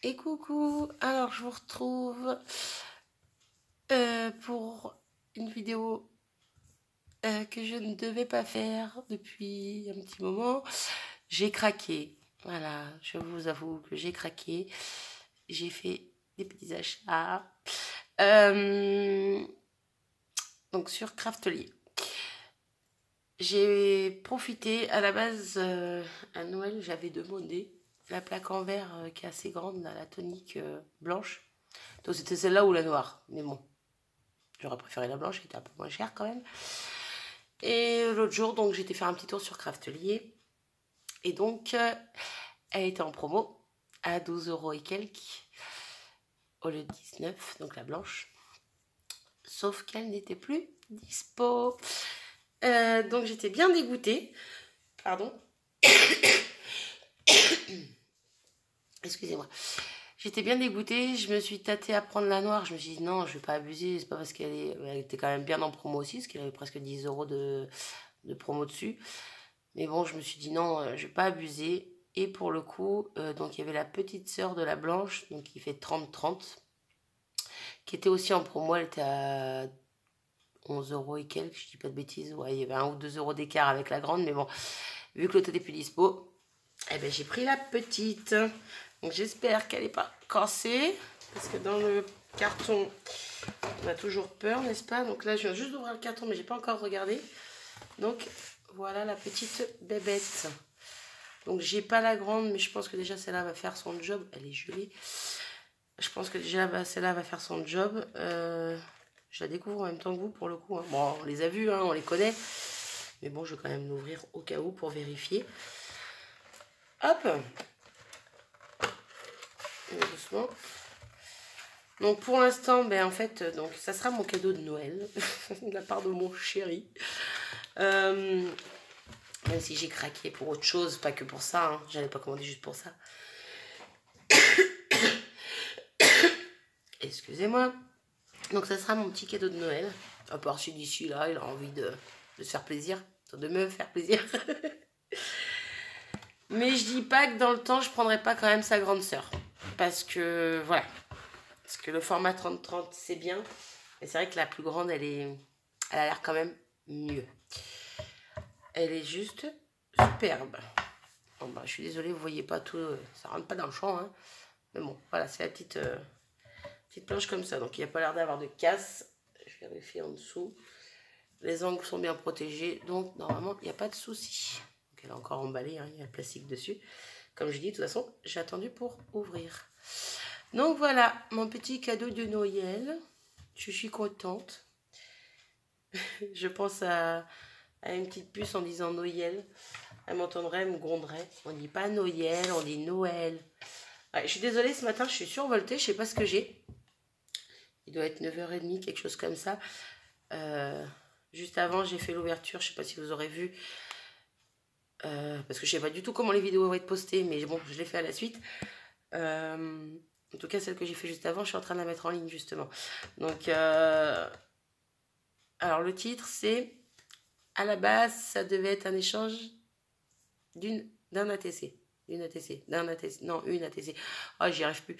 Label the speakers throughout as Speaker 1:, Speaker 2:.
Speaker 1: Et coucou, alors je vous retrouve pour une vidéo que je ne devais pas faire depuis un petit moment. J'ai craqué, voilà, je vous avoue que j'ai craqué. J'ai fait des petits achats. Donc sur Craftelier. J'ai profité, à la base, à Noël, j'avais demandé la plaque en verre qui est assez grande, là, la tonique blanche. Donc c'était celle-là ou la noire. Mais bon, j'aurais préféré la blanche, qui était un peu moins chère quand même. Et l'autre jour, donc j'étais faire un petit tour sur Craftelier. Et donc, elle était en promo à 12 € et quelques, au lieu de 19, donc la blanche. Sauf qu'elle n'était plus dispo. Donc j'étais bien dégoûtée. Pardon. Excusez-moi. J'étais bien dégoûtée, je me suis tâtée à prendre la noire. Je me suis dit non, je vais pas abuser, c'est pas parce elle était quand même bien en promo aussi, parce qu'elle avait presque 10 € de promo dessus. Mais bon, je me suis dit non, je vais pas abuser. Et pour le coup, donc il y avait la petite sœur de la blanche, donc qui fait 30-30, qui était aussi en promo, elle était à 11 € et quelques, je dis pas de bêtises. Ouais, il y avait 1 ou 2 € d'écart avec la grande, mais bon, vu que l'autre n'était plus dispo, eh ben, j'ai pris la petite. Donc j'espère qu'elle n'est pas cassée, parce que dans le carton, on a toujours peur, n'est-ce pas? Donc là, je viens juste d'ouvrir le carton, mais j'ai pas encore regardé. Donc voilà la petite bébête. Donc j'ai pas la grande, mais je pense que déjà celle-là va faire son job. Elle est gelée. Je pense que déjà celle-là va faire son job. Je la découvre en même temps que vous pour le coup. Hein. Bon, on les a vus, hein, on les connaît. Mais bon, je vais quand même l'ouvrir au cas où pour vérifier. Hop. Doucement. Donc pour l'instant, ben en fait, donc ça sera mon cadeau de Noël de la part de mon chéri. Même si j'ai craqué pour autre chose, pas que pour ça. Hein. J'allais pas commander juste pour ça. Excusez-moi. Donc ça sera mon petit cadeau de Noël. À part si d'ici là, il a envie de se faire plaisir, de me faire plaisir. Mais je dis pas que dans le temps, je prendrai pas quand même sa grande sœur. Parce que, voilà. Parce que le format 30-30, c'est bien. Mais c'est vrai que la plus grande, elle a l'air quand même mieux. Elle est juste superbe. Bon, bah, je suis désolée, vous voyez pas tout. Ça rentre pas dans le champ. Hein. Mais bon, voilà, c'est la petite planche comme ça. Donc, il n'y a pas l'air d'avoir de casse. Je vérifie en dessous. Les angles sont bien protégés. Donc, normalement, il n'y a pas de souci. Donc, elle est encore emballée. Hein, il y a le plastique dessus. Comme je dis, de toute façon, j'ai attendu pour ouvrir. Donc voilà, mon petit cadeau de Noël. Je suis contente. Je pense à une petite puce en disant Noël. Elle m'entendrait, elle me gronderait. On dit pas Noël, on dit Noël. Ouais, je suis désolée, ce matin, je suis survoltée. Je sais pas ce que j'ai. Il doit être 9h30, quelque chose comme ça. Juste avant, j'ai fait l'ouverture. Je sais pas si vous aurez vu. Parce que je sais pas du tout comment les vidéos vont être postées. Mais bon, je l'ai fait à la suite. En tout cas, celle que j'ai fait juste avant, je suis en train de la mettre en ligne, justement. Donc, alors le titre, c'est... À la base, ça devait être un échange d'un ATC. D'une ATC. D'un ATC. Non, une ATC. Oh, j'y arrive plus.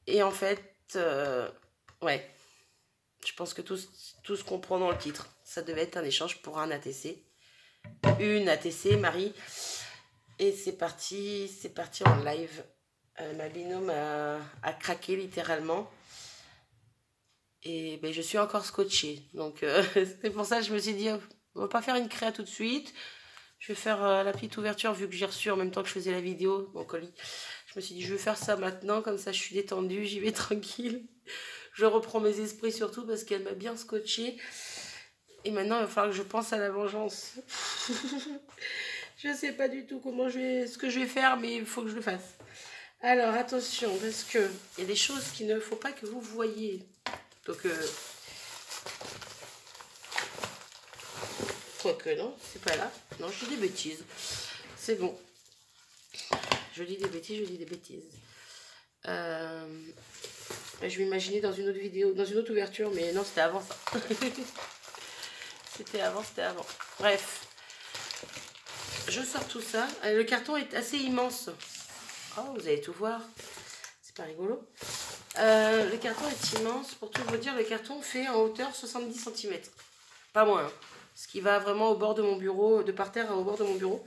Speaker 1: Et en fait, ouais. Je pense que tout se comprend dans le titre. Ça devait être un échange pour un ATC. Une ATC, Marie. Et c'est parti en live. Ma binôme a craqué littéralement. Et ben, je suis encore scotchée. Donc c'est pour ça que je me suis dit, on va pas faire une créa tout de suite. Je vais faire la petite ouverture vu que j'ai reçu en même temps que je faisais la vidéo, mon colis. Je me suis dit, je vais faire ça maintenant, comme ça je suis détendue, j'y vais tranquille. Je reprends mes esprits surtout parce qu'elle m'a bien scotché. Et maintenant, il va falloir que je pense à la vengeance. Je sais pas du tout ce que je vais faire, mais il faut que je le fasse. Alors, attention, parce que il y a des choses qu'il ne faut pas que vous voyez. Donc, quoique, non, c'est pas là. Non, je dis des bêtises. C'est bon. Je dis des bêtises. Je m'imaginais dans une autre vidéo, dans une autre ouverture, mais non, c'était avant ça. C'était avant. Bref. Je sors tout ça. Le carton est assez immense. Oh, vous allez tout voir. C'est pas rigolo. Le carton est immense. Pour tout vous dire, le carton fait en hauteur 70 cm. Pas moins. Hein. Ce qui va vraiment au bord de mon bureau, de par terre au bord de mon bureau.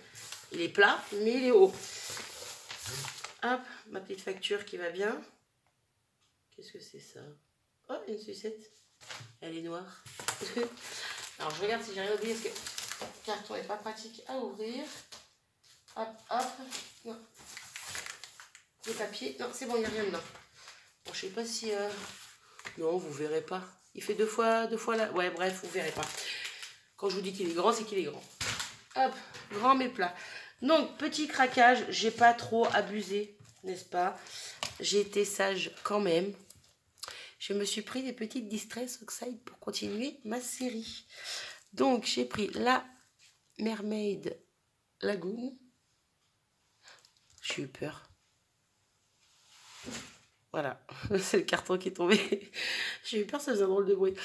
Speaker 1: Il est plat, mais il est haut. Hop, ma petite facture qui va bien. Qu'est-ce que c'est ça? Oh, une sucette. Elle est noire. Alors, je regarde si j'ai rien oublié parce que le carton n'est pas pratique à ouvrir. Hop, hop. Non. Les papiers. Non, c'est bon, il n'y a rien dedans. Bon, je sais pas si... Non, vous verrez pas. Il fait deux fois là. Ouais, bref, vous verrez pas. Quand je vous dis qu'il est grand, c'est qu'il est grand. Hop, grand mais plat. Donc, petit craquage. J'ai pas trop abusé, n'est-ce pas? J'ai été sage quand même. Je me suis pris des petites Distress Oxide pour continuer ma série. Donc, j'ai pris la Mermaid Lagoon. J'ai eu peur. Voilà, c'est le carton qui est tombé. J'ai eu peur, ça faisait un drôle de bruit.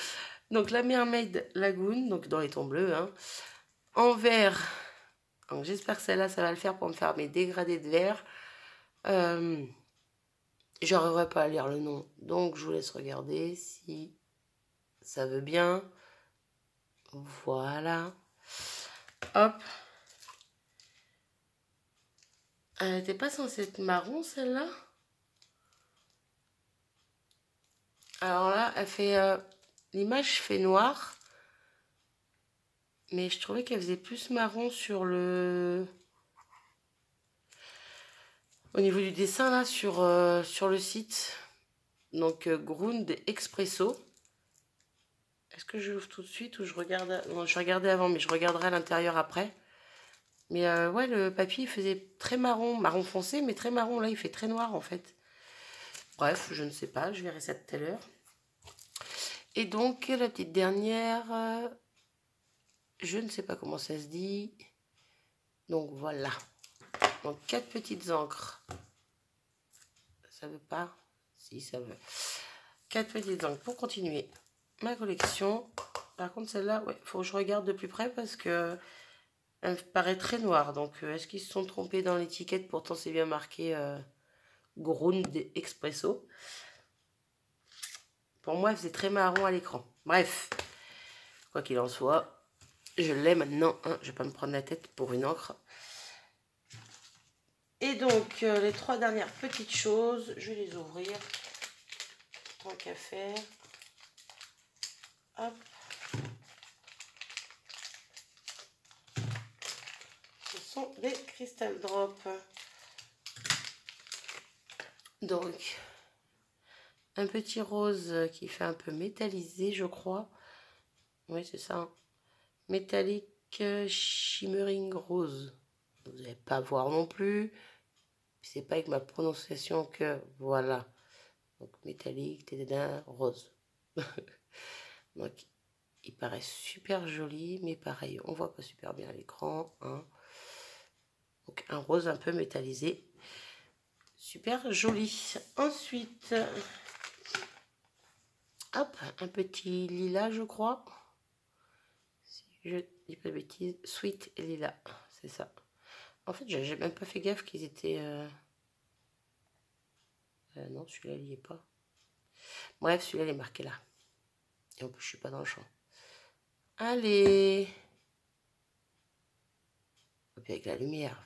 Speaker 1: Donc, la Mermaid Lagoon, donc dans les tons bleus, hein, en vert. Donc, j'espère que celle-là, ça va le faire pour me faire mes dégradés de vert. J'arriverai pas à lire le nom, donc je vous laisse regarder si ça veut bien. Voilà. Hop. Elle n'était pas censée être marron, celle-là? Alors là, elle fait... l'image fait noir. Mais je trouvais qu'elle faisait plus marron sur le... Au niveau du dessin, là, sur le site. Donc, Grund Expresso. Est-ce que je l'ouvre tout de suite ou je regarde... Non, je regardais avant, mais je regarderai à l'intérieur après. Mais ouais, le papier, il faisait très marron. Marron foncé, mais très marron. Là, il fait très noir, en fait. Bref, je ne sais pas. Je verrai ça tout à l'heure. Et donc, la petite dernière... je ne sais pas comment ça se dit. Donc, voilà. Donc, 4 petites encres. Ça veut pas? Si, ça veut. 4 petites encres pour continuer ma collection. Par contre, celle-là, ouais, faut que je regarde de plus près parce que elle me paraît très noire. Donc, est-ce qu'ils se sont trompés dans l'étiquette? Pourtant, c'est bien marqué Grund Expresso. Pour moi, elle faisait très marron à l'écran. Bref, quoi qu'il en soit, je l'ai maintenant. Hein, je vais pas me prendre la tête pour une encre. Et donc, les 3 dernières petites choses, je vais les ouvrir. Tant qu'à faire. Hop. Ce sont des Crystal Drops. Donc, un petit rose qui fait un peu métallisé, je crois. Oui, c'est ça. Hein. Métallique Shimmering Rose. Vous n'allez pas voir non plus. C'est pas avec ma prononciation que... Voilà. Donc, métallique, tédédin, rose. Donc, il paraît super joli, mais pareil, on voit pas super bien à l'écran. Hein. Donc, un rose un peu métallisé. Super joli. Ensuite, hop, un petit lilas, je crois. Si je dis pas de bêtises, Sweet Lilas, c'est ça. En fait, j'ai même pas fait gaffe qu'ils étaient... non, celui-là, il n'y est pas. Bref, celui-là, il est marqué là. Et en plus, je suis pas dans le champ. Allez. Et puis avec la lumière.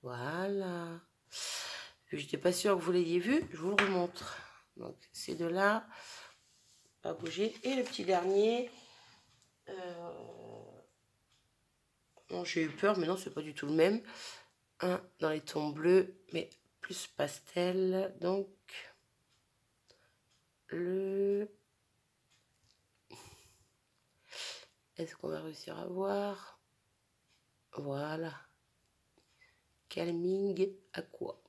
Speaker 1: Voilà. Je n'étais pas sûre que vous l'ayez vu. Je vous le remontre. Donc, ces deux-là. Pas bouger. Et le petit dernier. Non, j'ai eu peur, mais non, c'est pas du tout le même. Un dans les tons bleus, mais plus pastel. Donc, le... Est-ce qu'on va réussir à voir? Voilà. Calming Aqua.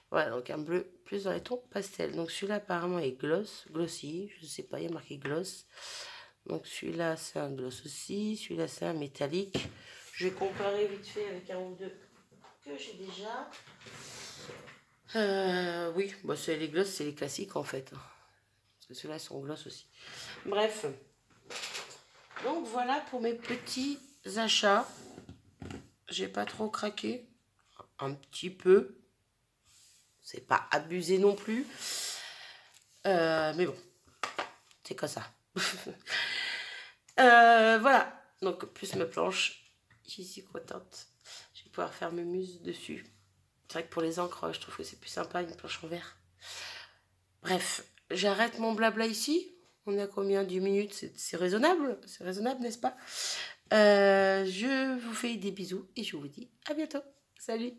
Speaker 1: Voilà, donc un bleu plus dans les tons pastel. Donc celui-là apparemment est glossy. Je ne sais pas, il y a marqué gloss. Donc celui-là c'est un gloss aussi. Celui-là c'est un métallique. Je vais comparer vite fait avec un ou deux que j'ai déjà. Oui, bah, c'est les gloss, c'est les classiques en fait. Parce que ceux-là sont gloss aussi. Bref. Donc voilà pour mes petits achats. J'ai pas trop craqué. un petit peu. C'est pas abusé non plus. Mais bon, c'est comme ça. Voilà. Donc, plus ma planche. Je suis contente. Je vais pouvoir faire mes muses dessus. C'est vrai que pour les encres, je trouve que c'est plus sympa une planche en verre. Bref, j'arrête mon blabla ici. On est à combien? 10 minutes? C'est raisonnable. C'est raisonnable, n'est-ce pas? Je vous fais des bisous et je vous dis à bientôt. Salut!